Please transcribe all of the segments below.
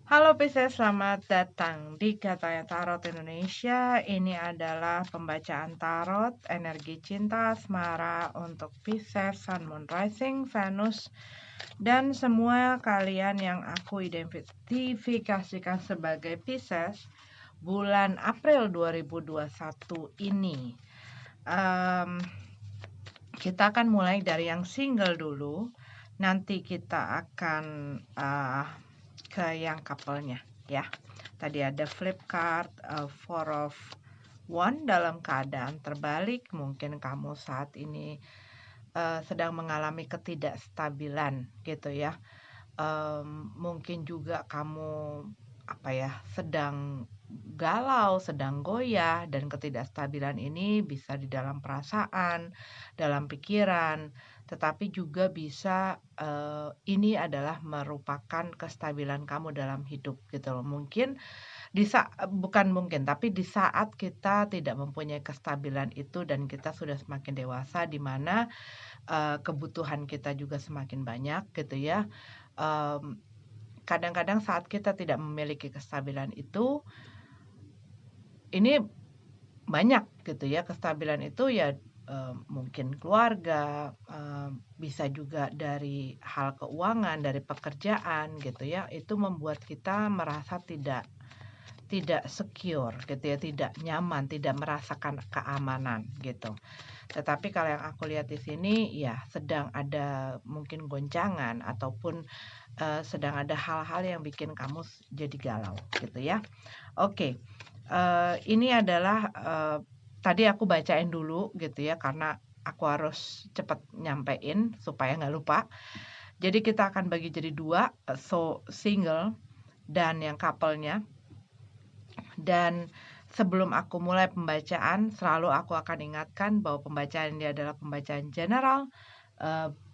Halo Pisces, selamat datang di Katanya Tarot Indonesia. Ini adalah pembacaan tarot energi cinta asmara untuk Pisces, Sun, Moon, Rising, Venus, dan semua kalian yang aku identifikasikan sebagai Pisces bulan April 2021 ini. Kita akan mulai dari yang single dulu. Nanti kita akan ke yang couple-nya ya. Tadi ada flip card, four of one dalam keadaan terbalik. Mungkin kamu saat ini sedang mengalami ketidakstabilan gitu ya. Mungkin juga kamu sedang galau, sedang goyah, dan ketidakstabilan ini bisa di dalam perasaan, dalam pikiran, tetapi juga bisa ini adalah merupakan kestabilan kamu dalam hidup gitu loh. Mungkin bukan mungkin, tapi di saat kita tidak mempunyai kestabilan itu dan kita sudah semakin dewasa, di mana kebutuhan kita juga semakin banyak gitu ya. Kadang-kadang saat kita tidak memiliki kestabilan itu, ini banyak gitu ya, kestabilan itu ya mungkin keluarga, bisa juga dari hal keuangan, dari pekerjaan gitu ya, itu membuat kita merasa tidak secure gitu ya, tidak nyaman, tidak merasakan keamanan gitu. Tetapi kalau yang aku lihat di sini ya sedang ada mungkin goncangan ataupun sedang ada hal-hal yang bikin kamu jadi galau gitu ya. Oke, ini adalah tadi aku bacain dulu gitu ya karena aku harus cepat nyampein supaya nggak lupa. Jadi kita akan bagi jadi dua, single dan yang couple-nya. Dan sebelum aku mulai pembacaan, selalu aku akan ingatkan bahwa pembacaan ini adalah pembacaan general,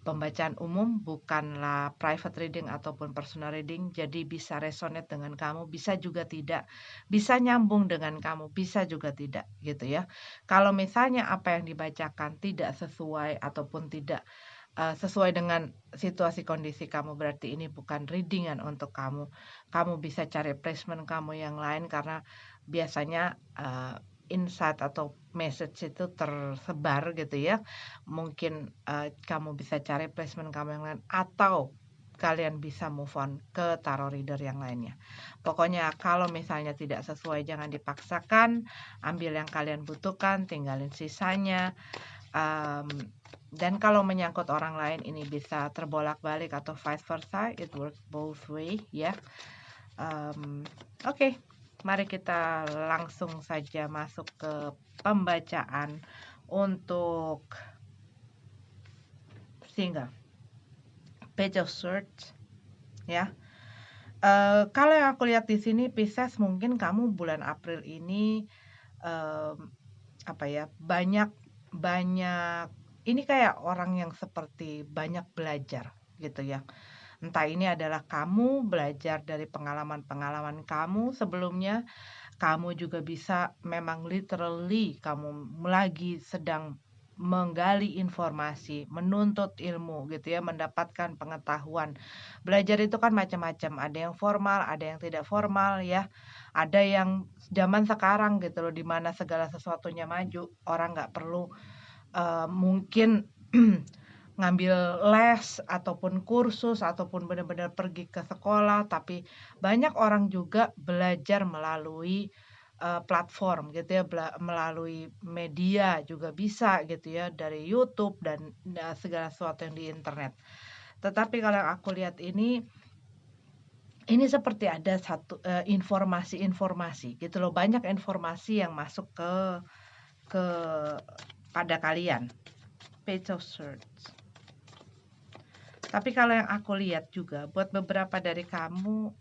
pembacaan umum, bukanlah private reading ataupun personal reading. Jadi bisa resonate dengan kamu, bisa juga tidak, bisa nyambung dengan kamu, bisa juga tidak gitu ya. Kalau misalnya apa yang dibacakan tidak sesuai ataupun tidak sesuai dengan situasi kondisi kamu, berarti ini bukan readingan untuk kamu. Kamu bisa cari placement kamu yang lain karena biasanya insight atau message itu tersebar gitu ya. Mungkin kamu bisa cari placement kamu yang lain atau kalian bisa move on ke tarot reader yang lainnya. Pokoknya kalau misalnya tidak sesuai jangan dipaksakan, ambil yang kalian butuhkan, tinggalin sisanya. Dan kalau menyangkut orang lain ini bisa terbolak-balik atau vice versa, it works both way ya. Oke, mari kita langsung saja masuk ke pembacaan untuk single. Page of Swords ya. Kalau yang aku lihat di sini Pisces, mungkin kamu bulan April ini banyak ini kayak orang yang seperti banyak belajar gitu ya. Entah ini adalah kamu belajar dari pengalaman-pengalaman kamu sebelumnya, kamu juga bisa memang literally kamu lagi sedang menggali informasi, menuntut ilmu gitu ya, mendapatkan pengetahuan. Belajar itu kan macam-macam, ada yang formal, ada yang tidak formal ya. Ada yang zaman sekarang gitu loh, di mana segala sesuatunya maju, orang nggak perlu mungkin ngambil les ataupun kursus ataupun benar-benar pergi ke sekolah, tapi banyak orang juga belajar melalui platform gitu ya, melalui media juga bisa gitu ya, dari YouTube dan segala sesuatu yang di internet. Tetapi kalau yang aku lihat ini seperti ada satu informasi-informasi gitu loh, banyak informasi yang masuk ke pada kalian. Page of Swords. Tapi kalau yang aku lihat juga buat beberapa dari kamu,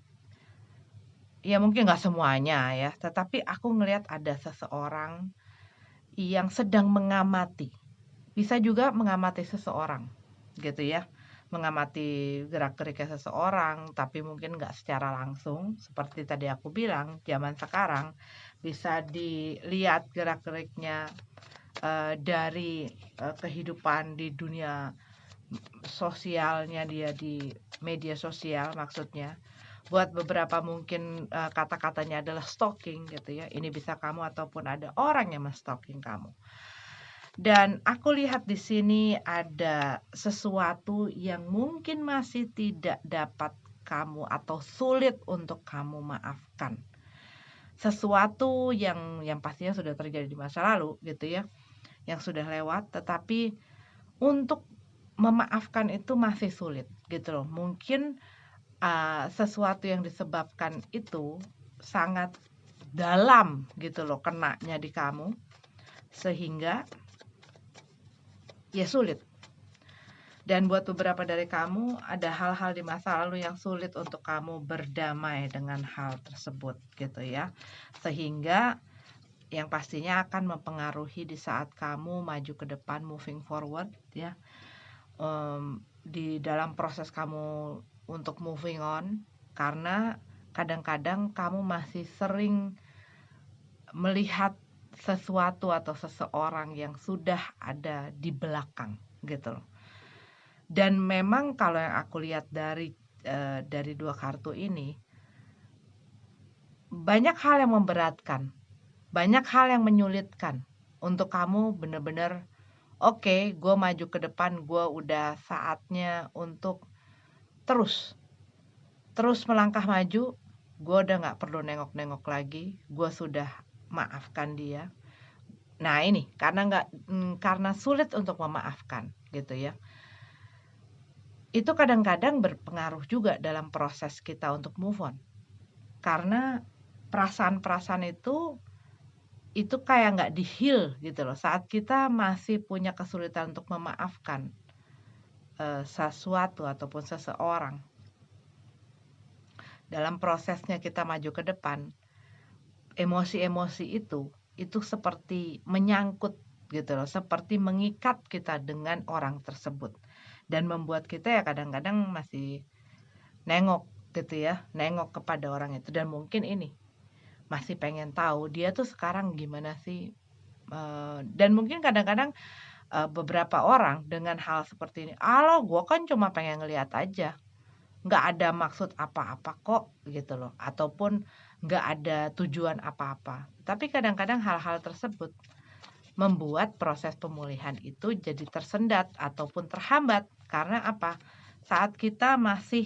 ya mungkin nggak semuanya ya, tetapi aku ngelihat ada seseorang yang sedang mengamati. Bisa juga mengamati seseorang gitu ya. Mengamati gerak-geriknya seseorang, tapi mungkin nggak secara langsung. Seperti tadi aku bilang, zaman sekarang bisa dilihat gerak-geriknya dari kehidupan di dunia sosialnya dia, di media sosial maksudnya. buat beberapa mungkin kata-katanya adalah stalking gitu ya. Ini bisa kamu ataupun ada orang yang men-stalking kamu. Dan aku lihat di sini ada sesuatu yang mungkin masih tidak dapat kamu atau sulit untuk kamu maafkan. Sesuatu yang pastinya sudah terjadi di masa lalu gitu ya, yang sudah lewat, tetapi untuk memaafkan itu masih sulit gitu loh. Mungkin sesuatu yang disebabkan itu sangat dalam gitu loh kenanya di kamu, sehingga ya sulit. Dan buat beberapa dari kamu, ada hal-hal di masa lalu yang sulit untuk kamu berdamai dengan hal tersebut gitu ya. Sehingga yang pastinya akan mempengaruhi di saat kamu maju ke depan, moving forward ya. Di dalam proses kamu untuk moving on, karena kadang-kadang kamu masih sering melihat sesuatu atau seseorang yang sudah ada di belakang gitu loh. Dan memang kalau yang aku lihat dari 2 kartu ini, banyak hal yang memberatkan, banyak hal yang menyulitkan untuk kamu bener-bener, "Oke, gue maju ke depan, gue udah saatnya untuk terus terus melangkah maju, gue udah nggak perlu nengok-nengok lagi, gue sudah maafkan dia." Nah ini, karena sulit untuk memaafkan gitu ya. Itu kadang-kadang berpengaruh juga dalam proses kita untuk move on. Karena perasaan-perasaan itu kayak nggak di-heal gitu loh, saat kita masih punya kesulitan untuk memaafkan, sesuatu ataupun seseorang. Dalam prosesnya kita maju ke depan, emosi-emosi itu seperti menyangkut gitu loh, seperti mengikat kita dengan orang tersebut. Dan membuat kita ya kadang-kadang masih nengok gitu ya, nengok kepada orang itu dan mungkin ini, masih pengen tahu dia tuh sekarang gimana sih, dan mungkin kadang-kadang, beberapa orang dengan hal seperti ini, "Alah gua kan cuma pengen ngelihat aja, nggak ada maksud apa-apa kok," gitu loh, ataupun nggak ada tujuan apa-apa. Tapi kadang-kadang hal-hal tersebut membuat proses pemulihan itu jadi tersendat ataupun terhambat. Karena apa? Saat kita masih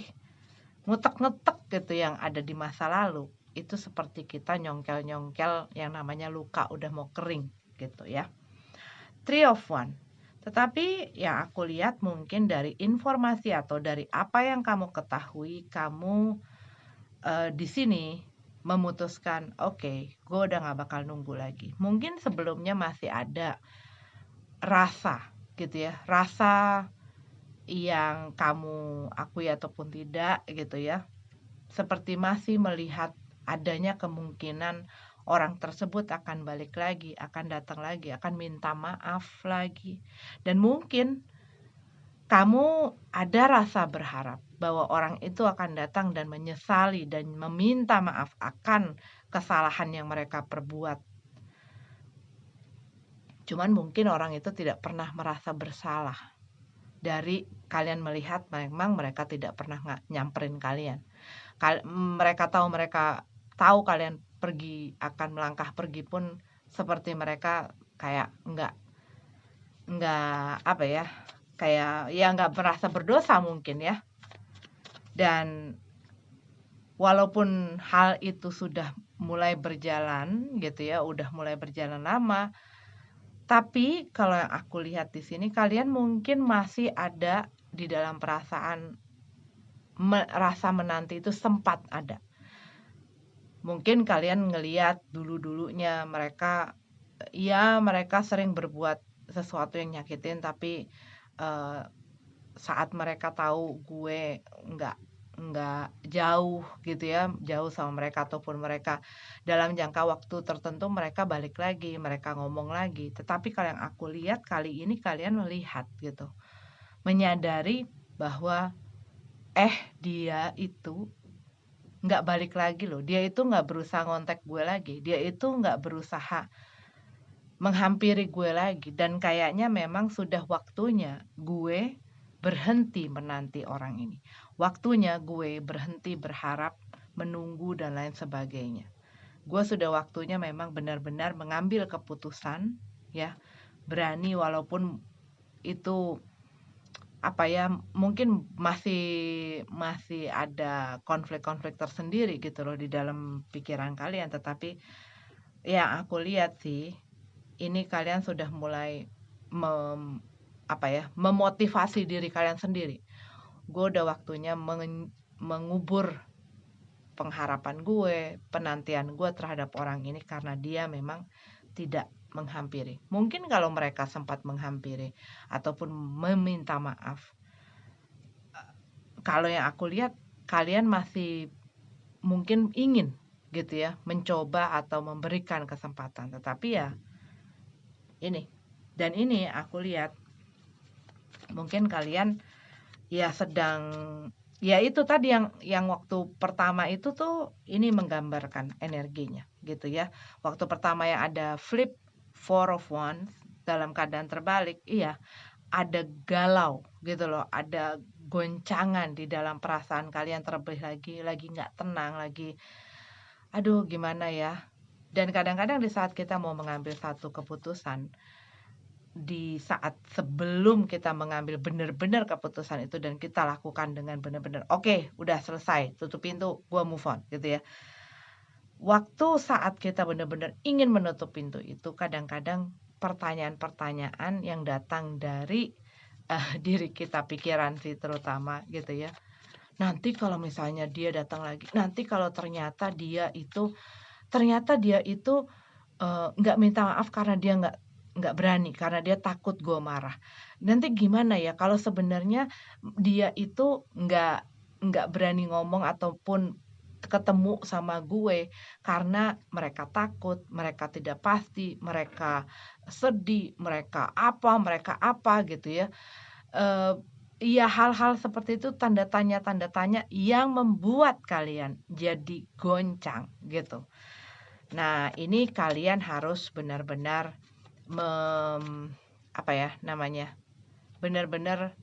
ngutek-ngutek gitu yang ada di masa lalu, itu seperti kita nyongkel-nyongkel yang namanya luka udah mau kering gitu ya. Three of One. Tetapi yang aku lihat mungkin dari informasi atau dari apa yang kamu ketahui, kamu di sini memutuskan, oke, gue udah gak bakal nunggu lagi. Mungkin sebelumnya masih ada rasa gitu ya, rasa yang kamu akui ataupun tidak gitu ya. Seperti masih melihat adanya kemungkinan orang tersebut akan balik lagi, akan datang lagi, akan minta maaf lagi. Dan mungkin kamu ada rasa berharap bahwa orang itu akan datang dan menyesali dan meminta maaf akan kesalahan yang mereka perbuat. Cuman mungkin orang itu tidak pernah merasa bersalah dari kalian melihat memang mereka tidak pernah nyamperin kalian. Mereka tahu kalian akan melangkah pergi pun seperti mereka kayak nggak apa ya, kayak ya nggak merasa berdosa mungkin ya. Dan walaupun hal itu sudah mulai berjalan gitu ya, udah mulai berjalan lama, tapi kalau yang aku lihat di sini kalian mungkin masih ada di dalam perasaan rasa menanti itu sempat ada. Mungkin kalian ngelihat dulu-dulunya mereka, ya mereka sering berbuat sesuatu yang nyakitin, tapi saat mereka tahu gue nggak jauh gitu ya, jauh sama mereka ataupun mereka dalam jangka waktu tertentu mereka balik lagi, mereka ngomong lagi. Tetapi kalau yang aku lihat kali ini kalian melihat gitu, menyadari bahwa dia itu nggak balik lagi loh, dia itu nggak berusaha ngontak gue lagi, dia itu nggak berusaha menghampiri gue lagi, dan kayaknya memang sudah waktunya gue berhenti menanti orang ini. Waktunya gue berhenti berharap menunggu dan lain sebagainya. Gue sudah waktunya memang benar-benar mengambil keputusan, ya, berani walaupun itu apa ya, mungkin masih ada konflik-konflik tersendiri gitu loh di dalam pikiran kalian, tetapi yang aku lihat sih ini kalian sudah mulai memotivasi diri kalian sendiri. Gue udah waktunya mengubur pengharapan gue, penantian gue terhadap orang ini karena dia memang tidak menghampiri. Mungkin kalau mereka sempat menghampiri ataupun meminta maaf, kalau yang aku lihat kalian masih mungkin ingin gitu ya, mencoba atau memberikan kesempatan. Tetapi ya ini aku lihat mungkin kalian ya sedang, ya itu tadi yang waktu pertama itu tuh ini menggambarkan energinya gitu ya. Waktu pertama yang ada flip Four of Wands dalam keadaan terbalik, iya, ada galau gitu loh, ada goncangan di dalam perasaan kalian, terlebih lagi nggak tenang, lagi aduh gimana ya. Dan kadang-kadang di saat kita mau mengambil satu keputusan, di saat sebelum kita mengambil benar-benar keputusan itu dan kita lakukan dengan benar-benar, oke, udah selesai, tutup pintu, gua move on gitu ya. Waktu saat kita benar-benar ingin menutup pintu itu, kadang-kadang pertanyaan-pertanyaan yang datang dari diri kita, pikiran sih terutama gitu ya. Nanti kalau misalnya dia datang lagi, nanti kalau ternyata dia itu nggak minta maaf karena dia nggak berani, karena dia takut gue marah. Nanti gimana ya kalau sebenarnya dia itu nggak berani ngomong ataupun ketemu sama gue karena mereka takut, mereka tidak pasti, mereka sedih, mereka apa gitu ya. Iya, hal-hal seperti itu, tanda tanya yang membuat kalian jadi goncang gitu. Nah, ini kalian harus benar-benar benar-benar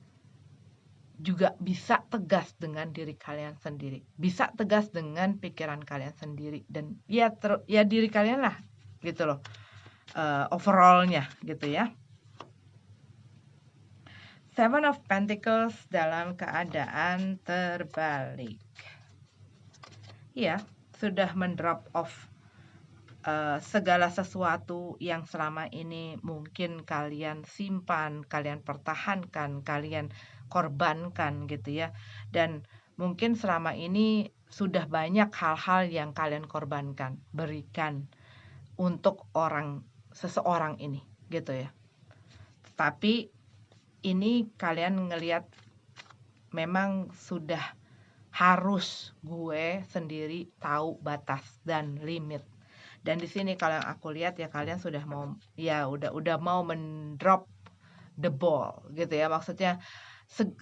juga bisa tegas dengan diri kalian sendiri, bisa tegas dengan pikiran kalian sendiri, dan ya diri kalian lah gitu loh, overallnya gitu ya. Seven of Pentacles dalam keadaan terbalik. Ya, sudah mendrop off segala sesuatu yang selama ini mungkin kalian simpan, kalian pertahankan, kalian korbankan gitu ya. Dan mungkin selama ini sudah banyak hal-hal yang kalian korbankan, berikan untuk seseorang ini gitu ya. Tapi ini kalian ngelihat memang sudah harus gue sendiri tahu batas dan limit. Dan di sini kalau yang aku lihat ya kalian sudah udah mau mendrop the ball gitu ya. Maksudnya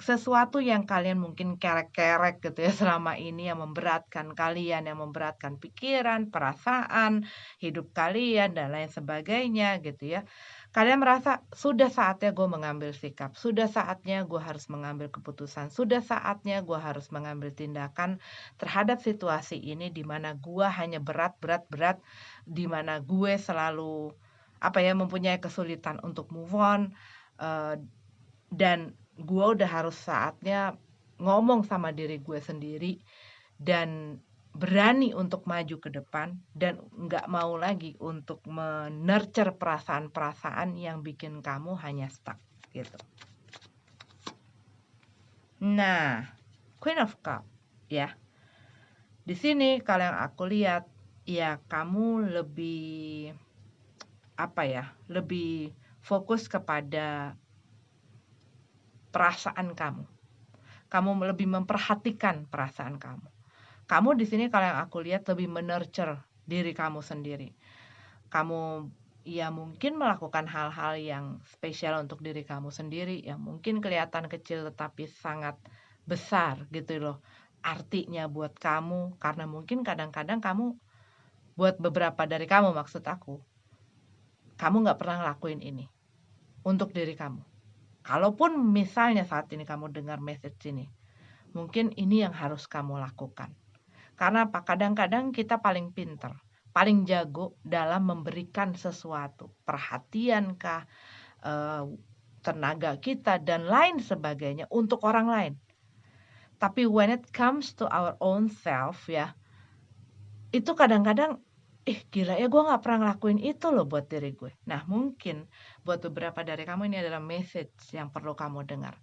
sesuatu yang kalian mungkin kerek-kerek gitu ya selama ini, yang memberatkan kalian, yang memberatkan pikiran, perasaan, hidup kalian dan lain sebagainya gitu ya. Kalian merasa sudah saatnya gue mengambil sikap, sudah saatnya gue harus mengambil keputusan, sudah saatnya gue harus mengambil tindakan terhadap situasi ini di mana gue hanya berat, di mana gue selalu mempunyai kesulitan untuk move on, dan gue udah harus saatnya ngomong sama diri gue sendiri dan berani untuk maju ke depan dan nggak mau lagi untuk menurture perasaan-perasaan yang bikin kamu hanya stuck gitu. Nah, Queen of Cup ya. Di sini kalau yang aku lihat ya kamu lebih lebih fokus kepada perasaan kamu. Kamu lebih memperhatikan perasaan kamu. Kamu di sini kalau yang aku lihat lebih menurture diri kamu sendiri. Kamu ya mungkin melakukan hal-hal yang spesial untuk diri kamu sendiri yang mungkin kelihatan kecil tetapi sangat besar gitu loh artinya buat kamu, karena mungkin kadang-kadang kamu, buat beberapa dari kamu maksud aku, kamu nggak pernah ngelakuin ini untuk diri kamu. Kalaupun misalnya saat ini kamu dengar message ini, mungkin ini yang harus kamu lakukan. Karena apa? Kadang-kadang kita paling pinter, paling jago dalam memberikan sesuatu, perhatian kah, tenaga kita, dan lain sebagainya untuk orang lain. Tapi when it comes to our own self ya, itu kadang-kadang, gila ya gue nggak pernah ngelakuin itu loh buat diri gue. Nah mungkin buat beberapa dari kamu ini adalah message yang perlu kamu dengar.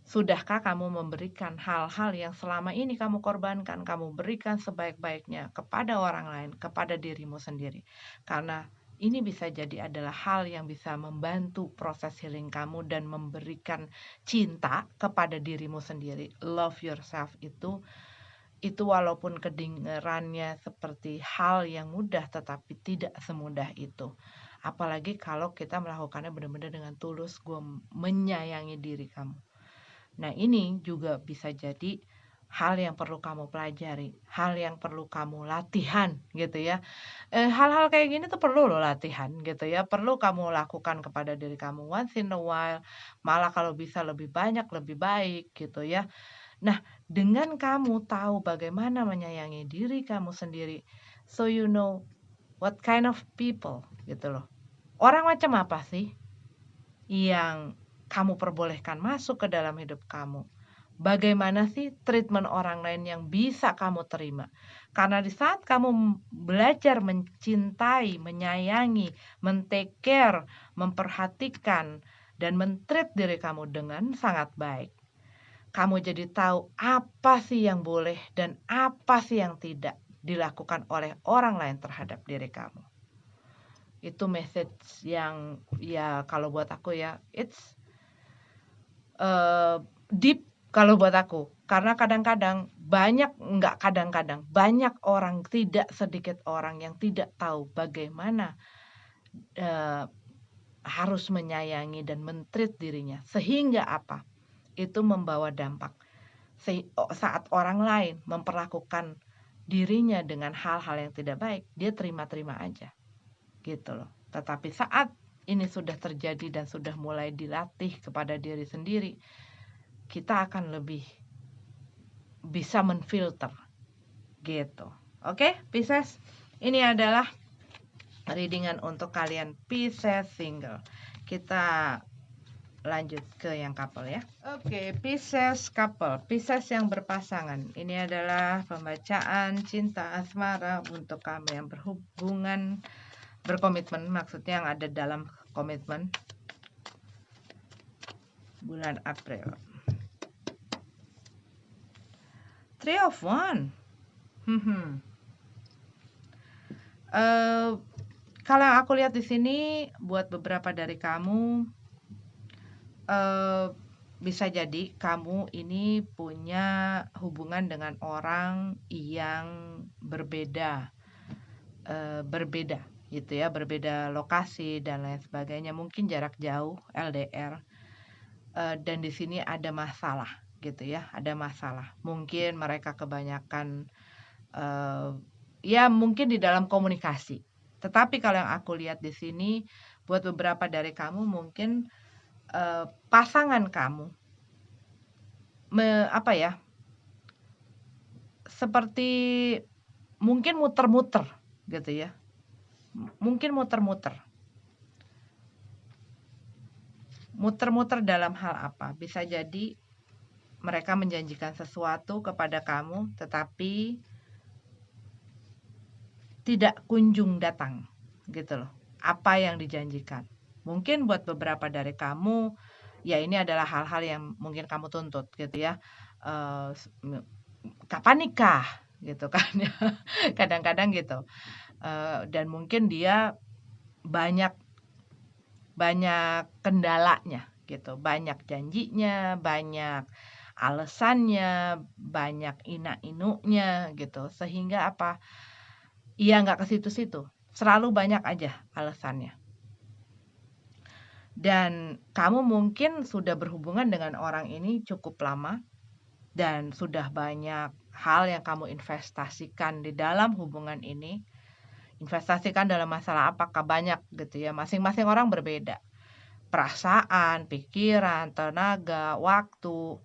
Sudahkah kamu memberikan hal-hal yang selama ini kamu korbankan, kamu berikan sebaik-baiknya kepada orang lain, kepada dirimu sendiri? Karena ini bisa jadi adalah hal yang bisa membantu proses healing kamu dan memberikan cinta kepada dirimu sendiri. Love yourself itu walaupun kedengarannya seperti hal yang mudah, tetapi tidak semudah itu. Apalagi kalau kita melakukannya benar-benar dengan tulus, gue menyayangi diri kamu. Nah, ini juga bisa jadi hal yang perlu kamu pelajari, hal yang perlu kamu latihan gitu ya. Hal-hal kayak gini tuh perlu loh latihan gitu ya, perlu kamu lakukan kepada diri kamu once in a while, malah kalau bisa lebih banyak lebih baik gitu ya. Nah, dengan kamu tahu bagaimana menyayangi diri kamu sendiri, so you know what kind of people gitu loh. Orang macam apa sih yang kamu perbolehkan masuk ke dalam hidup kamu? Bagaimana sih treatment orang lain yang bisa kamu terima? Karena di saat kamu belajar mencintai, menyayangi, men-take care, memperhatikan, dan men-treat diri kamu dengan sangat baik, kamu jadi tahu apa sih yang boleh dan apa sih yang tidak dilakukan oleh orang lain terhadap diri kamu. Itu message yang ya kalau buat aku ya, it's deep kalau buat aku. Karena kadang-kadang banyak orang, tidak sedikit orang yang tidak tahu bagaimana harus menyayangi dan men-treat dirinya. Sehingga apa? Itu membawa dampak. Saat orang lain memperlakukan dirinya dengan hal-hal yang tidak baik, dia terima-terima aja. Gitu loh. Tetapi saat ini sudah terjadi dan sudah mulai dilatih kepada diri sendiri, kita akan lebih bisa menfilter gitu. Oke, Pisces, ini adalah readingan untuk kalian Pisces single. Kita lanjut ke yang couple ya. Oke, Pisces couple, Pisces yang berpasangan. Ini adalah pembacaan cinta asmara untuk kamu yang berhubungan, berkomitmen, maksudnya yang ada dalam komitmen bulan April. Three of Wands. Kalau yang aku lihat di sini, buat beberapa dari kamu, bisa jadi kamu ini punya hubungan dengan orang yang berbeda gitu ya, berbeda lokasi dan lain sebagainya, mungkin jarak jauh, LDR, dan di sini ada masalah gitu ya, ada masalah. Mungkin mereka kebanyakan ya mungkin di dalam komunikasi. Tetapi kalau yang aku lihat di sini, buat beberapa dari kamu mungkin pasangan kamu seperti mungkin muter-muter gitu ya. Mungkin muter-muter dalam hal apa? Bisa jadi mereka menjanjikan sesuatu kepada kamu, tetapi tidak kunjung datang, gitu loh. Apa yang dijanjikan. Mungkin buat beberapa dari kamu, ya ini adalah hal-hal yang mungkin kamu tuntut, gitu ya. Kapan nikah, gitu kan ya. Kadang-kadang gitu. Dan mungkin dia banyak kendalanya gitu, banyak janjinya, banyak alasannya, banyak ina-inunya gitu, sehingga apa, ia nggak ke situ-situ, selalu banyak aja alasannya. Dan kamu mungkin sudah berhubungan dengan orang ini cukup lama, dan sudah banyak hal yang kamu investasikan di dalam hubungan ini. Investasikan dalam masalah apakah banyak gitu ya, masing-masing orang berbeda. Perasaan, pikiran, tenaga, waktu.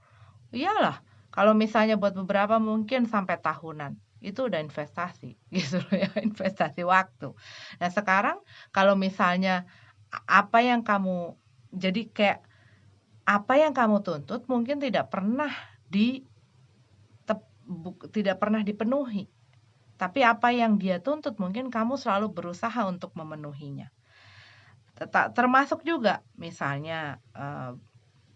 Iyalah, kalau misalnya buat beberapa mungkin sampai tahunan. itu udah investasi gitu loh ya, investasi waktu. Nah sekarang kalau misalnya apa yang kamu jadi kayak apa yang kamu tuntut mungkin tidak pernah tidak pernah dipenuhi. Tapi apa yang dia tuntut mungkin kamu selalu berusaha untuk memenuhinya. Termasuk juga misalnya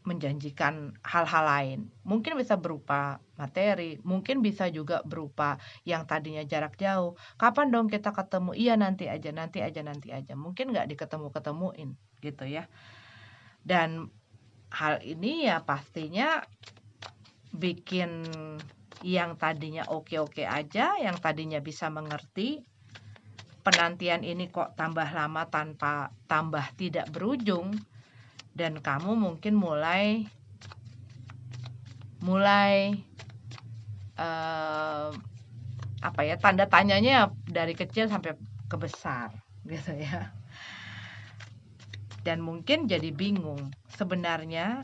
menjanjikan hal-hal lain. Mungkin bisa berupa materi, mungkin bisa juga berupa yang tadinya jarak jauh. Kapan dong kita ketemu? Iya nanti aja, nanti aja, nanti aja. Mungkin nggak diketemu-ketemuin gitu ya. Dan hal ini ya pastinya bikin yang tadinya oke-oke aja, yang tadinya bisa mengerti, penantian ini kok tambah lama tanpa tambah tidak berujung, dan kamu mungkin mulai apa ya, tanda tanyanya dari kecil sampai ke besar gitu ya. Dan mungkin jadi bingung sebenarnya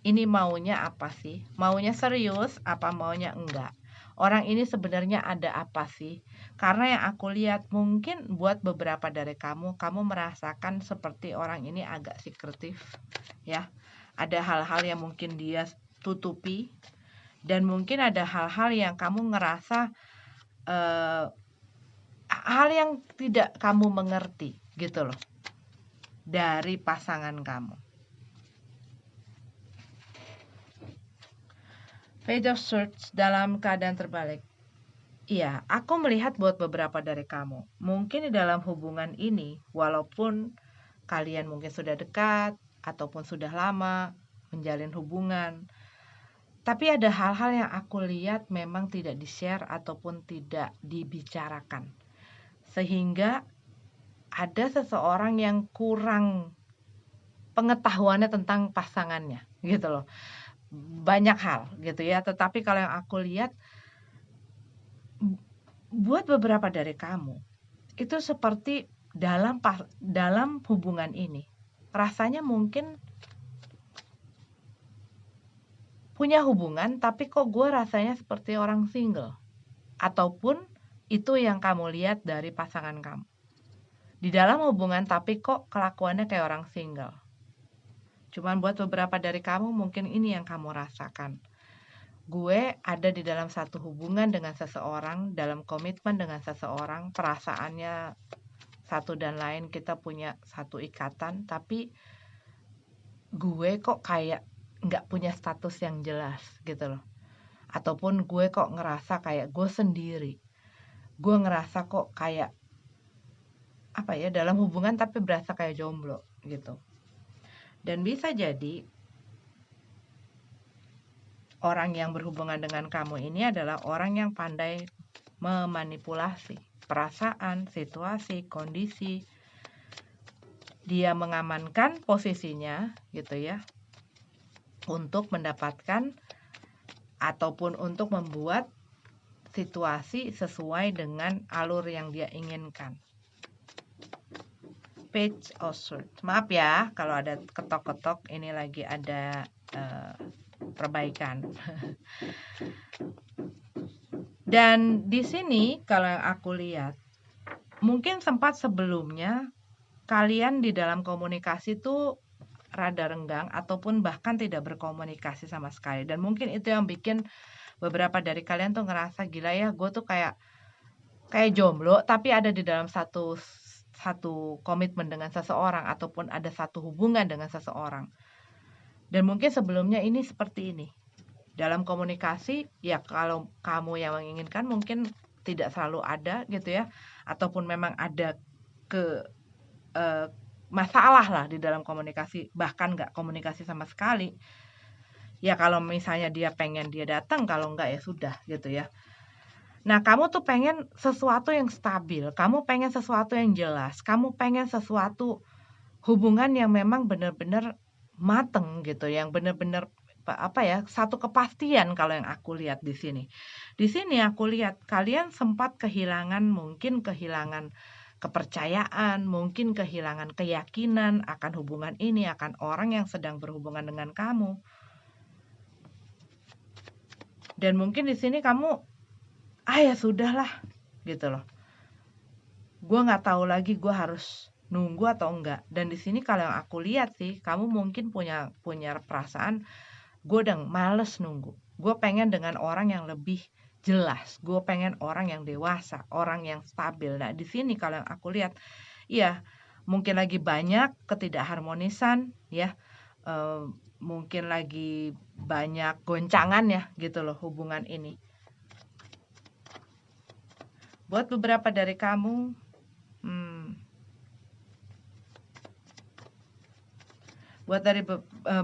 ini maunya apa sih? Maunya serius apa maunya enggak? Orang ini sebenarnya ada apa sih? Karena yang aku lihat mungkin buat beberapa dari kamu merasakan seperti orang ini agak sekretif ya. Ada hal-hal yang mungkin dia tutupi dan mungkin ada hal-hal yang kamu ngerasa hal yang tidak kamu mengerti gitu loh dari pasangan kamu. Page of Swords dalam keadaan terbalik. Iya, aku melihat buat beberapa dari kamu. Mungkin di dalam hubungan ini, walaupun kalian mungkin sudah dekat ataupun sudah lama menjalin hubungan, tapi ada hal-hal yang aku lihat memang tidak di-share ataupun tidak dibicarakan. Sehingga ada seseorang yang kurang pengetahuannya tentang pasangannya, gitu loh. Banyak hal gitu ya, tetapi kalau yang aku lihat buat beberapa dari kamu itu seperti dalam hubungan ini rasanya mungkin punya hubungan tapi kok gue rasanya seperti orang single, ataupun itu yang kamu lihat dari pasangan kamu di dalam hubungan tapi kok kelakuannya kayak orang single. Cuman buat beberapa dari kamu mungkin ini yang kamu rasakan. Gue ada di dalam satu hubungan dengan seseorang, dalam komitmen dengan seseorang, perasaannya satu dan lain, kita punya satu ikatan, tapi gue kok kayak nggak punya status yang jelas gitu loh. Ataupun gue kok ngerasa kayak gue sendiri. Gue ngerasa kok kayak apa ya, dalam hubungan tapi berasa kayak jomblo gitu. Dan bisa jadi orang yang berhubungan dengan kamu ini adalah orang yang pandai memanipulasi perasaan, situasi, kondisi. Dia mengamankan posisinya gitu ya untuk mendapatkan ataupun untuk membuat situasi sesuai dengan alur yang dia inginkan. Page of Swords. Maaf ya kalau ada ketok-ketok, ini lagi ada perbaikan. Dan di sini kalau yang aku lihat, mungkin sempat sebelumnya kalian di dalam komunikasi tuh rada renggang ataupun bahkan tidak berkomunikasi sama sekali. Dan mungkin itu yang bikin beberapa dari kalian tuh ngerasa gila ya, gue tuh kayak jomblo tapi ada di dalam satu komitmen dengan seseorang ataupun ada satu hubungan dengan seseorang. Dan mungkin sebelumnya ini seperti ini. Dalam komunikasi ya kalau kamu yang menginginkan mungkin tidak selalu ada gitu ya, ataupun memang ada masalah lah di dalam komunikasi, bahkan nggak komunikasi sama sekali. Ya kalau misalnya dia pengen dia datang, kalau nggak ya sudah gitu ya. Nah kamu tuh pengen sesuatu yang stabil, kamu pengen sesuatu yang jelas, kamu pengen sesuatu hubungan yang memang benar-benar mateng gitu, yang benar-benar apa ya, satu kepastian kalau yang aku lihat di sini. Di sini aku lihat kalian sempat mungkin kehilangan kepercayaan, mungkin kehilangan keyakinan akan hubungan ini, akan orang yang sedang berhubungan dengan kamu. Dan mungkin di sini kamu ya sudahlah gitu loh. Gue nggak tahu lagi gue harus nunggu atau enggak. Dan di sini kalau yang aku lihat sih, kamu mungkin punya punya perasaan, gue udah males nunggu. Gue pengen dengan orang yang lebih jelas. Gue pengen orang yang dewasa, orang yang stabil. Nah, di sini kalau yang aku lihat, iya, mungkin lagi banyak ketidakharmonisan, ya. Eh, Mungkin lagi banyak goncangan ya, gitu loh hubungan ini. Buat beberapa dari kamu, hmm,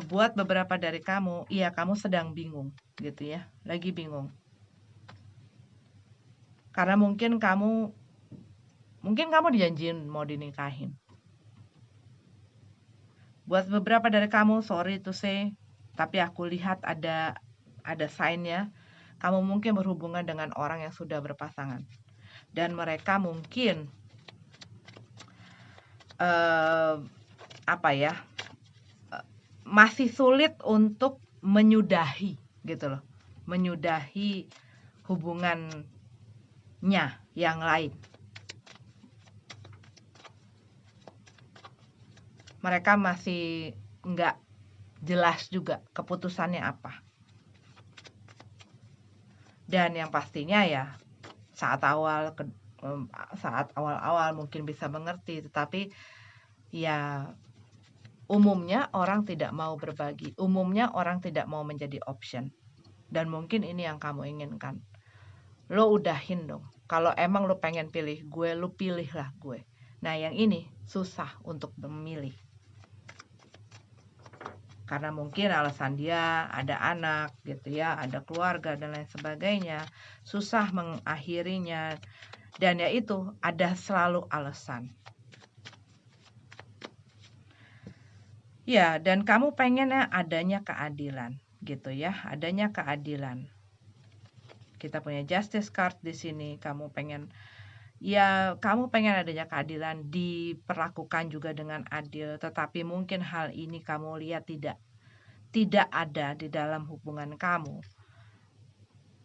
buat beberapa dari kamu, iya kamu sedang bingung, gitu ya, lagi bingung. Karena mungkin kamu dijanjiin mau dinikahin. Buat beberapa dari kamu, sorry to say, tapi aku lihat ada sign-nya. Kamu mungkin berhubungan dengan orang yang sudah berpasangan. Dan mereka mungkin eh, apa ya? Masih sulit untuk menyudahi gitu loh. Menyudahi hubungannya yang lain. Mereka masih nggak jelas juga keputusannya apa. Dan yang pastinya ya saat awal-awal mungkin bisa mengerti, tetapi ya umumnya orang tidak mau berbagi, umumnya orang tidak mau menjadi option. Dan mungkin ini yang kamu inginkan. Lo udahin dong. Kalau emang lo pengen pilih gue, lo pilihlah gue. Nah yang ini susah untuk memilih. Karena mungkin alasan dia ada anak gitu ya, ada keluarga dan lain sebagainya. Susah mengakhirinya. Dan ya itu, ada selalu alasan. Ya, dan kamu pengennya adanya keadilan gitu ya, adanya keadilan. Kita punya justice card di sini, kamu pengen adanya keadilan, diperlakukan juga dengan adil, tetapi mungkin hal ini kamu lihat tidak ada di dalam hubungan kamu.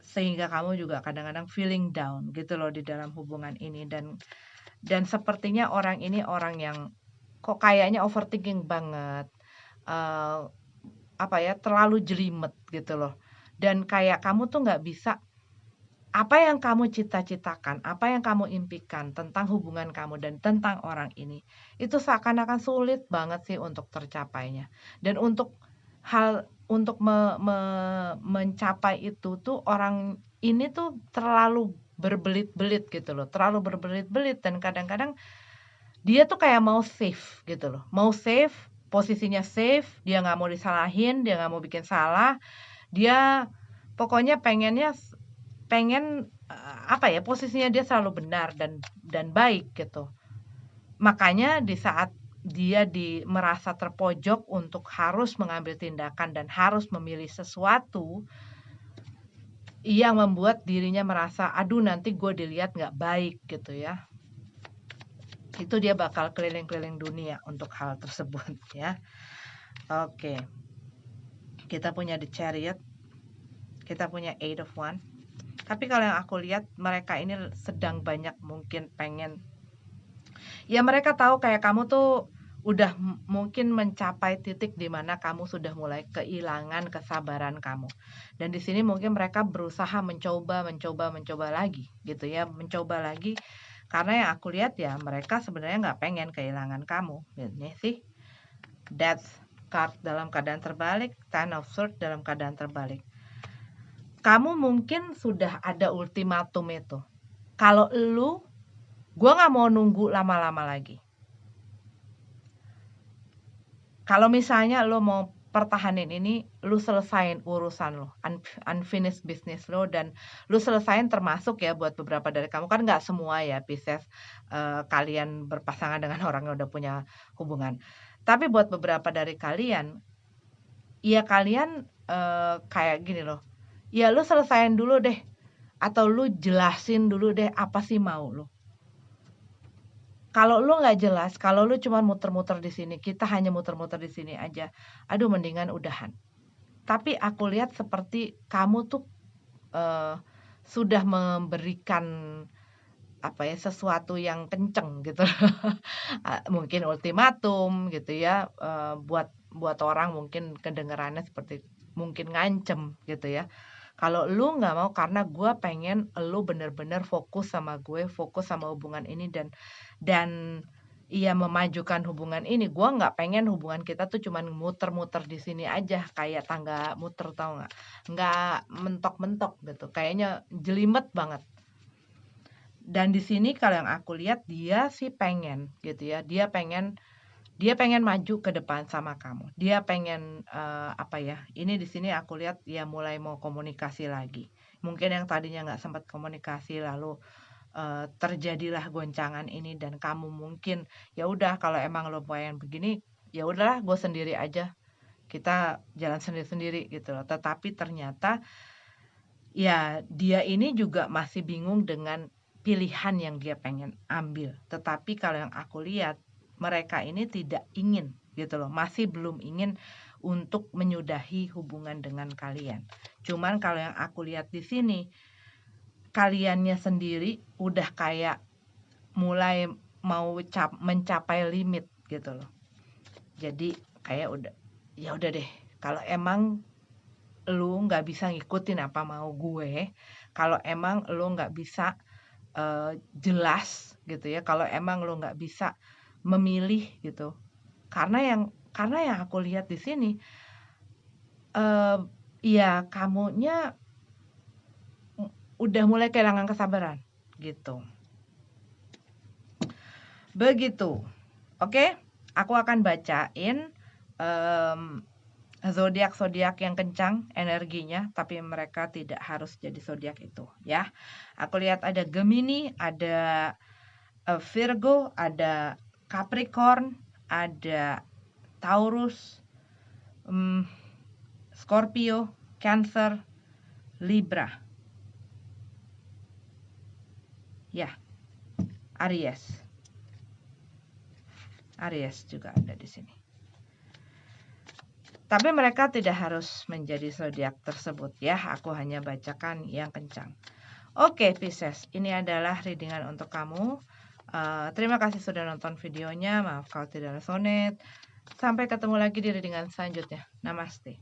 Sehingga kamu juga kadang-kadang feeling down gitu loh di dalam hubungan ini, dan sepertinya orang ini orang yang kok kayaknya overthinking banget. Terlalu jelimet gitu loh. Dan kayak kamu tuh nggak bisa, apa yang kamu cita-citakan, apa yang kamu impikan tentang hubungan kamu dan tentang orang ini, itu seakan-akan sulit banget sih untuk tercapainya. Dan untuk mencapai itu tuh orang ini tuh terlalu berbelit-belit gitu loh, terlalu berbelit-belit, dan kadang-kadang dia tuh kayak mau safe gitu loh, mau safe, posisinya safe, dia nggak mau disalahin, dia nggak mau bikin salah, dia pokoknya pengen posisinya dia selalu benar dan baik gitu. Makanya di saat dia merasa terpojok untuk harus mengambil tindakan dan harus memilih sesuatu yang membuat dirinya merasa, aduh nanti gue dilihat nggak baik gitu ya. Itu dia bakal keliling-keliling dunia untuk hal tersebut ya. Oke. Kita punya The Chariot. Kita punya Eight of Wands. Tapi kalau yang aku lihat, mereka ini sedang banyak mungkin pengen, ya mereka tahu kayak kamu tuh udah mungkin mencapai titik di mana kamu sudah mulai kehilangan kesabaran kamu. Dan di sini mungkin mereka berusaha mencoba lagi gitu ya, mencoba lagi. Karena yang aku lihat ya mereka sebenarnya nggak pengen kehilangan kamu. Ini sih Death card dalam keadaan terbalik, Ten of Swords dalam keadaan terbalik. Kamu mungkin sudah ada ultimatum itu. Kalau gue gak mau nunggu lama-lama lagi. Kalau misalnya lo mau pertahanin ini, lo selesain urusan lo, unfinished business lo, dan lo selesain, termasuk ya buat beberapa dari kamu, kan gak semua ya Pisces kalian berpasangan dengan orang yang udah punya hubungan. Tapi buat beberapa dari kalian, ya kalian kayak gini loh, ya lu selesain dulu deh, atau lu jelasin dulu deh apa sih mau lu. Kalau lu nggak jelas, kalau lu cuma muter-muter di sini, kita hanya muter-muter di sini aja, aduh mendingan udahan. Tapi aku lihat seperti kamu tuh sudah memberikan apa ya, sesuatu yang kenceng gitu. Mungkin ultimatum gitu ya, buat orang mungkin kedengarannya seperti mungkin ngancem gitu ya. Kalau lu nggak mau karena gue pengen lu bener-bener fokus sama gue, fokus sama hubungan ini dan iya memajukan hubungan ini, gue nggak pengen hubungan kita tuh cuman muter-muter di sini aja kayak tangga muter, tahu nggak? Nggak mentok-mentok gitu, kayaknya jelimet banget. Dan di sini kalau yang aku lihat dia sih pengen gitu ya, dia pengen maju ke depan sama kamu. Dia pengen, apa ya, ini di sini aku lihat ya mulai mau komunikasi lagi. Mungkin yang tadinya nggak sempat komunikasi lalu, terjadilah goncangan ini dan kamu mungkin, ya udah kalau emang lo pengen begini, ya udahlah gue sendiri aja, kita jalan sendiri-sendiri gitu loh. Tetapi ternyata ya, dia ini juga masih bingung dengan pilihan yang dia pengen ambil. Tetapi kalau yang aku lihat, mereka ini tidak ingin gitu loh, masih belum ingin untuk menyudahi hubungan dengan kalian. Cuman kalau yang aku lihat di sini, kaliannya sendiri udah kayak mulai mau mencapai limit gitu loh. Jadi kayak udah, ya udah deh, kalau emang lu nggak bisa ngikutin apa mau gue, kalau emang lu nggak bisa, jelas gitu ya, kalau emang lu nggak bisa memilih gitu. Karena yang aku lihat di sini, eee, ya kamunya udah mulai kehilangan kesabaran, gitu. Begitu, oke? Aku akan bacain, zodiak-zodiak yang kencang energinya, tapi mereka tidak harus jadi zodiak itu, ya. Aku lihat ada Gemini, ada Virgo, ada Capricorn, ada Taurus, Scorpio, Cancer, Libra. Ya, Aries. Aries juga ada di sini. Tapi mereka tidak harus menjadi zodiak tersebut ya. Aku hanya bacakan yang kencang. Oke, Pisces, ini adalah readingan untuk kamu. Terima kasih sudah nonton videonya. Maaf kalau tidak resonate. Sampai ketemu lagi di readingan selanjutnya. Namaste.